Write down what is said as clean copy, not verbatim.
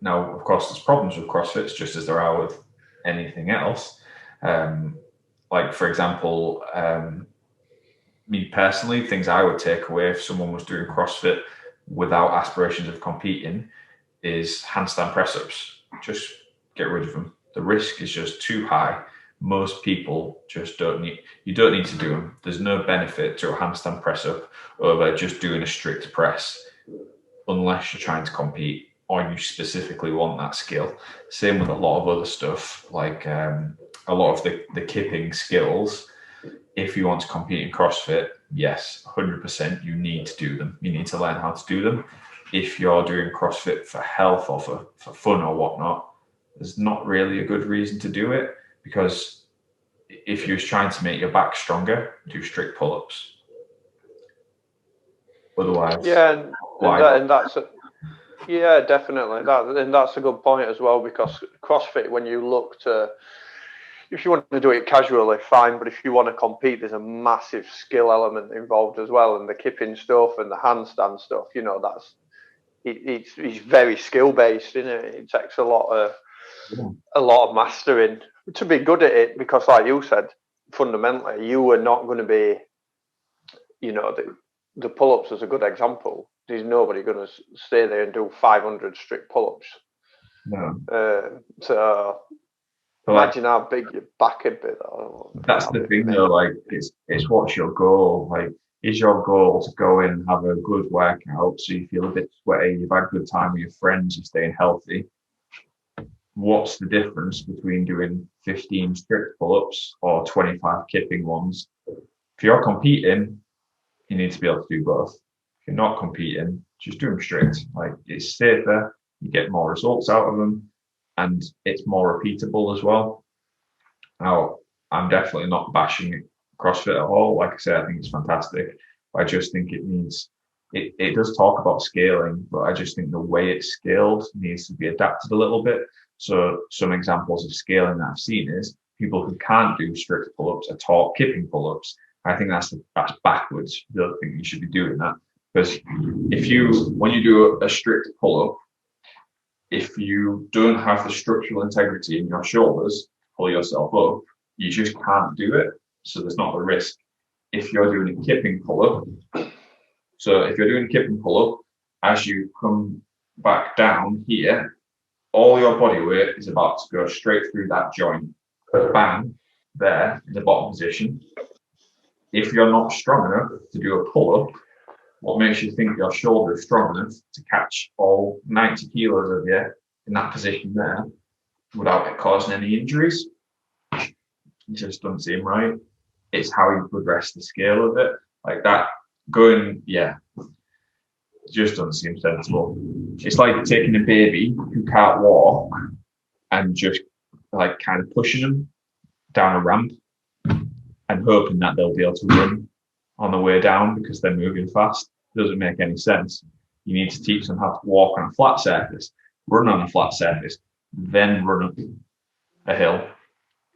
Now, of course, there's problems with CrossFit, just as there are with anything else. Like, for example, me personally, things I would take away if someone was doing CrossFit without aspirations of competing is handstand press-ups. Just get rid of them. The risk is just too high. Most people just you don't need to do them. There's no benefit to a handstand press-up over just doing a strict press unless you're trying to compete or you specifically want that skill. Same with a lot of other stuff, like a lot of the kipping skills. If you want to compete in CrossFit, yes, 100% you need to do them. You need to learn how to do them. If you're doing CrossFit for health or for fun or whatnot, there's not really a good reason to do it, because if you're trying to make your back stronger, do strict pull-ups. Otherwise, yeah, yeah, definitely. That's a good point as well, because CrossFit, when you look to, if you want to do it casually, fine, but if you want to compete, there's a massive skill element involved as well, and the kipping stuff and the handstand stuff. It's very skill based, isn't it? It takes a lot of mastering to be good at it, because, like you said, fundamentally, you are not going to be, the pull-ups is a good example. There's nobody going to stay there and do 500 strict pull-ups. No. So imagine how big your back would be. That's the thing, though. Like, it's what's your goal? Like, is your goal to go in and have a good workout so you feel a bit sweaty, you've had a good time with your friends, you're staying healthy? What's the difference between doing 15 strict pull-ups or 25 kipping ones? If you're competing, you need to be able to do both. If you're not competing, just do them strict. Like, it's safer, you get more results out of them, and it's more repeatable as well. Now, I'm definitely not bashing CrossFit at all. Like I said, I think it's fantastic. I just think it does talk about scaling, but I just think the way it's scaled needs to be adapted a little bit. So some examples of scaling that I've seen is people who can't do strict pull-ups are taught kipping pull-ups. I think that's backwards. I don't think you should be doing that, because when you do a strict pull-up, if you don't have the structural integrity in your shoulders to pull yourself up, you just can't do it. So there's not the risk. If you're doing a kipping pull-up, as you come back down here, all your body weight is about to go straight through that joint. Bang, there in the bottom position. If you're not strong enough to do a pull-up, what makes you think your shoulder is strong enough to catch all 90 kilos of you in that position there without it causing any injuries? It just doesn't seem right. It's how you progress the scale of it. Like that just doesn't seem sensible. It's like taking a baby who can't walk and just like kind of pushing them down a ramp and hoping that they'll be able to run on the way down because they're moving fast. It doesn't make any sense. You need to teach them how to walk on a flat surface, run on a flat surface, then run up a hill.